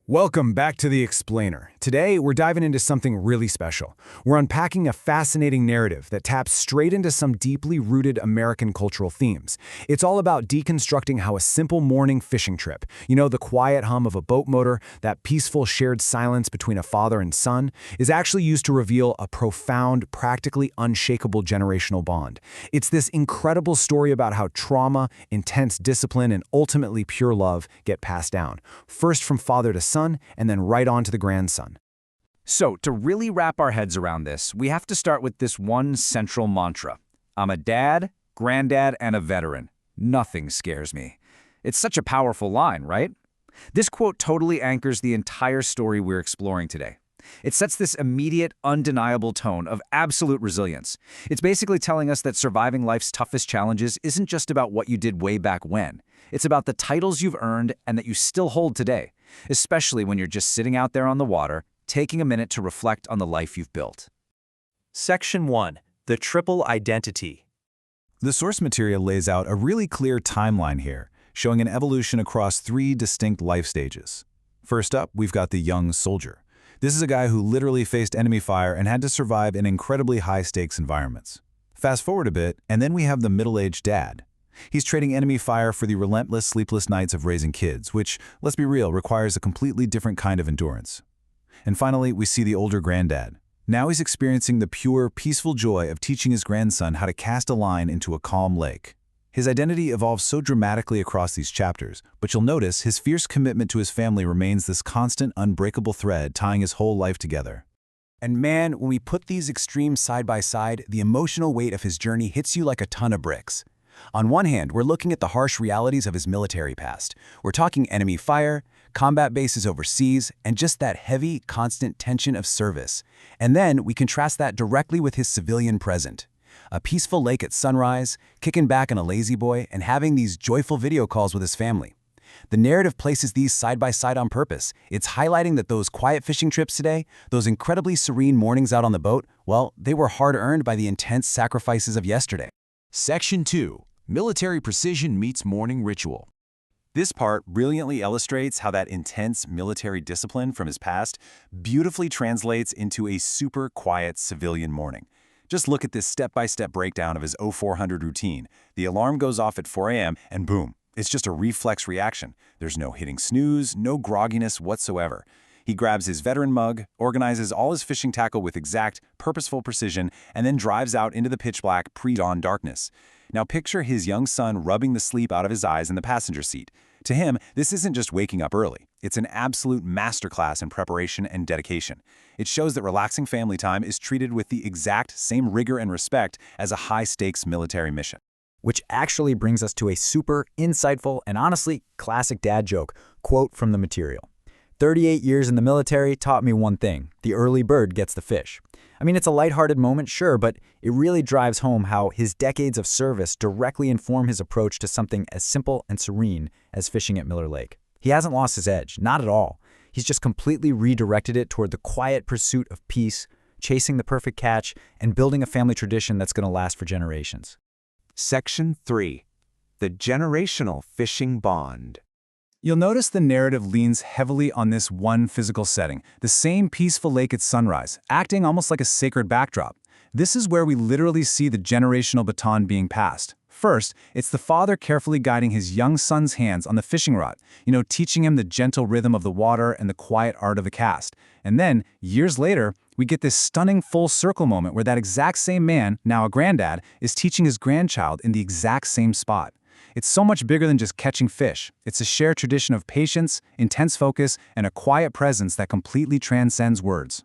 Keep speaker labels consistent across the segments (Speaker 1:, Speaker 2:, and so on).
Speaker 1: Welcome back to The Explainer. Today, we're diving into something really special. We're unpacking a fascinating narrative that taps straight into some deeply rooted American cultural themes. It's all about deconstructing how a simple morning fishing trip, the quiet hum of a boat motor, that peaceful shared silence between a father and son, is actually used to reveal a profound, practically unshakable generational bond. It's this incredible story about how trauma, intense discipline, and ultimately pure love get passed down, first from father to son, and then right on to the grandson.
Speaker 2: So, to really wrap our heads around this, we have to start with this one central mantra. I'm a dad, granddad, and a veteran. Nothing scares me. It's such a powerful line, right? This quote totally anchors the entire story we're exploring today. It sets this immediate, undeniable tone of absolute resilience. It's basically telling us that surviving life's toughest challenges isn't just about what you did way back when. It's about the titles you've earned and that you still hold today, especially when you're just sitting out there on the water, taking a minute to reflect on the life you've built.
Speaker 3: Section 1. The Triple Identity.
Speaker 4: The source material lays out a really clear timeline here, showing an evolution across 3 distinct life stages. First up, we've got the young soldier. This is a guy who literally faced enemy fire and had to survive in incredibly high-stakes environments. Fast forward a bit, and then we have the middle-aged dad. He's trading enemy fire for the relentless, sleepless nights of raising kids, which, let's be real, requires a completely different kind of endurance. And finally, we see the older granddad. Now he's experiencing the pure, peaceful joy of teaching his grandson how to cast a line into a calm lake. His identity evolves so dramatically across these chapters, but you'll notice his fierce commitment to his family remains this constant, unbreakable thread tying his whole life together.
Speaker 1: And man, when we put these extremes side by side, the emotional weight of his journey hits you like a ton of bricks. On one hand, we're looking at the harsh realities of his military past. We're talking enemy fire, combat bases overseas, and just that heavy, constant tension of service. And then we contrast that directly with his civilian present. A peaceful lake at sunrise, kicking back on a lazy boy, and having these joyful video calls with his family. The narrative places these side by side on purpose. It's highlighting that those quiet fishing trips today, those incredibly serene mornings out on the boat, well, they were hard-earned by the intense sacrifices of yesterday.
Speaker 5: Section 2. Military Precision Meets Morning Ritual.
Speaker 4: This part brilliantly illustrates how that intense military discipline from his past beautifully translates into a super quiet civilian morning. Just look at this step-by-step breakdown of his 0400 routine. The alarm goes off at 4 a.m. and boom, it's just a reflex reaction. There's no hitting snooze, no grogginess whatsoever. He grabs his veteran mug, organizes all his fishing tackle with exact, purposeful precision, and then drives out into the pitch-black, pre-dawn darkness. Now picture his young son rubbing the sleep out of his eyes in the passenger seat. To him, this isn't just waking up early. It's an absolute masterclass in preparation and dedication. It shows that relaxing family time is treated with the exact same rigor and respect as a high-stakes military mission.
Speaker 2: Which actually brings us to a super insightful and honestly classic dad joke quote from the material. 38 years in the military taught me one thing: the early bird gets the fish. I mean, it's a lighthearted moment, sure, but it really drives home how his decades of service directly inform his approach to something as simple and serene as fishing at Miller Lake. He hasn't lost his edge, not at all. He's just completely redirected it toward the quiet pursuit of peace, chasing the perfect catch, and building a family tradition that's going to last for generations.
Speaker 5: Section 3. The Generational Fishing Bond.
Speaker 4: You'll notice the narrative leans heavily on this one physical setting, the same peaceful lake at sunrise, acting almost like a sacred backdrop. This is where we literally see the generational baton being passed. First, it's the father carefully guiding his young son's hands on the fishing rod, teaching him the gentle rhythm of the water and the quiet art of the cast. And then, years later, we get this stunning full circle moment where that exact same man, now a granddad, is teaching his grandchild in the exact same spot. It's so much bigger than just catching fish. It's a shared tradition of patience, intense focus, and a quiet presence that completely transcends words.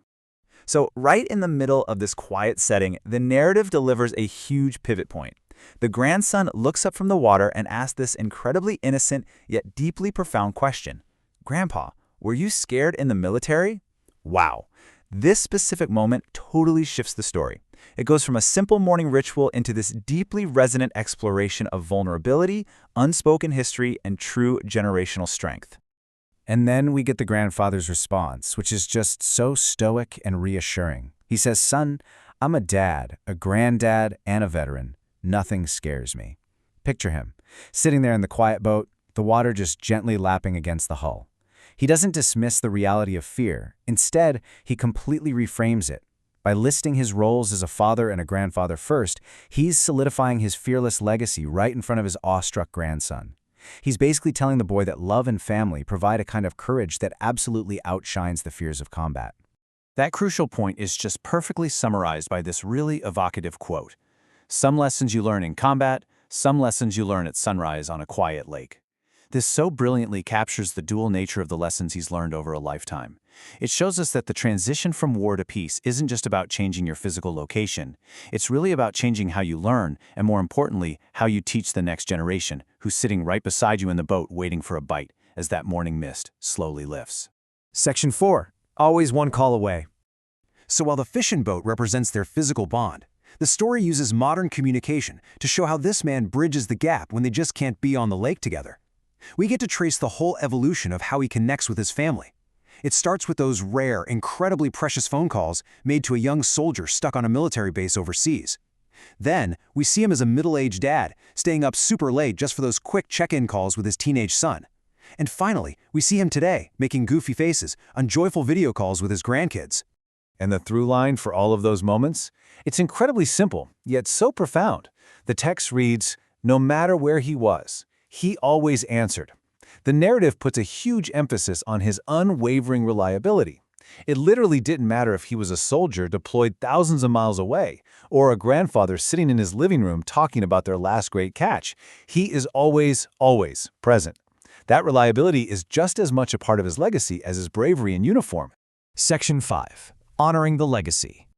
Speaker 3: So, right in the middle of this quiet setting, the narrative delivers a huge pivot point. The grandson looks up from the water and asks this incredibly innocent yet deeply profound question. "Grandpa, were you scared in the military?" Wow. This specific moment totally shifts the story. It goes from a simple morning ritual into this deeply resonant exploration of vulnerability, unspoken history, and true generational strength.
Speaker 1: And then we get the grandfather's response, which is just so stoic and reassuring. He says, "Son, I'm a dad, a granddad, and a veteran. Nothing scares me." Picture him, sitting there in the quiet boat, the water just gently lapping against the hull.
Speaker 3: He doesn't dismiss the reality of fear. Instead, he completely reframes it. By listing his roles as a father and a grandfather first, he's solidifying his fearless legacy right in front of his awestruck grandson. He's basically telling the boy that love and family provide a kind of courage that absolutely outshines the fears of combat.
Speaker 4: That crucial point is just perfectly summarized by this really evocative quote. Some lessons you learn in combat, some lessons you learn at sunrise on a quiet lake. This so brilliantly captures the dual nature of the lessons he's learned over a lifetime. It shows us that the transition from war to peace isn't just about changing your physical location. It's really about changing how you learn, and more importantly, how you teach the next generation, who's sitting right beside you in the boat waiting for a bite as that morning mist slowly lifts.
Speaker 1: Section 4. Always one call away. So while the fishing boat represents their physical bond, the story uses modern communication to show how this man bridges the gap when they just can't be on the lake together. We get to trace the whole evolution of how he connects with his family. It starts with those rare, incredibly precious phone calls made to a young soldier stuck on a military base overseas. Then, we see him as a middle-aged dad, staying up super late just for those quick check-in calls with his teenage son. And finally, we see him today, making goofy faces on joyful video calls with his grandkids.
Speaker 4: And the through line for all of those moments? It's incredibly simple, yet so profound. The text reads, "No matter where he was, he always answered." The narrative puts a huge emphasis on his unwavering reliability. It literally didn't matter if he was a soldier deployed thousands of miles away, or a grandfather sitting in his living room talking about their last great catch. He is always, always present. That reliability is just as much a part of his legacy as his bravery in uniform.
Speaker 1: Section 5. Honoring the legacy.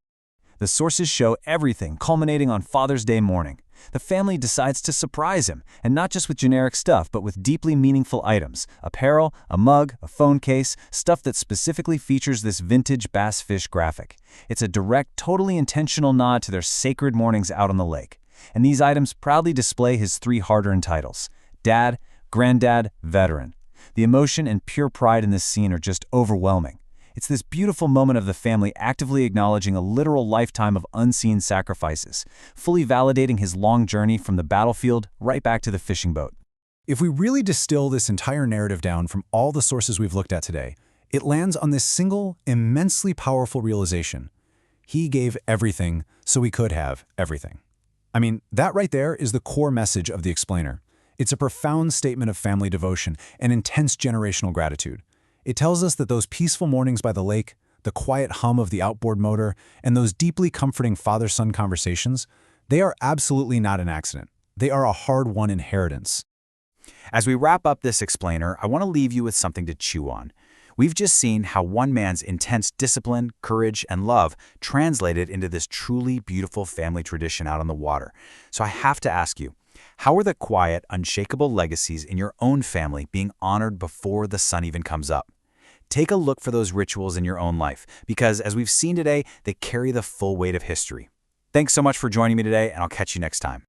Speaker 1: The sources show everything culminating on Father's Day morning. The family decides to surprise him, and not just with generic stuff, but with deeply meaningful items: apparel, a mug, a phone case, stuff that specifically features this vintage bass fish graphic. It's a direct, totally intentional nod to their sacred mornings out on the lake. And these items proudly display his 3 hard-earned titles: Dad, Granddad, Veteran. The emotion and pure pride in this scene are just overwhelming. It's this beautiful moment of the family actively acknowledging a literal lifetime of unseen sacrifices, fully validating his long journey from the battlefield right back to the fishing boat. If we really distill this entire narrative down from all the sources we've looked at today, it lands on this single, immensely powerful realization. He gave everything so we could have everything. I mean, that right there is the core message of the explainer. It's a profound statement of family devotion and intense generational gratitude. It tells us that those peaceful mornings by the lake, the quiet hum of the outboard motor, and those deeply comforting father-son conversations, they are absolutely not an accident. They are a hard-won inheritance.
Speaker 3: As we wrap up this explainer, I want to leave you with something to chew on. We've just seen how one man's intense discipline, courage, and love translated into this truly beautiful family tradition out on the water. So I have to ask you, how are the quiet, unshakable legacies in your own family being honored before the sun even comes up? Take a look for those rituals in your own life, because as we've seen today, they carry the full weight of history. Thanks so much for joining me today, and I'll catch you next time.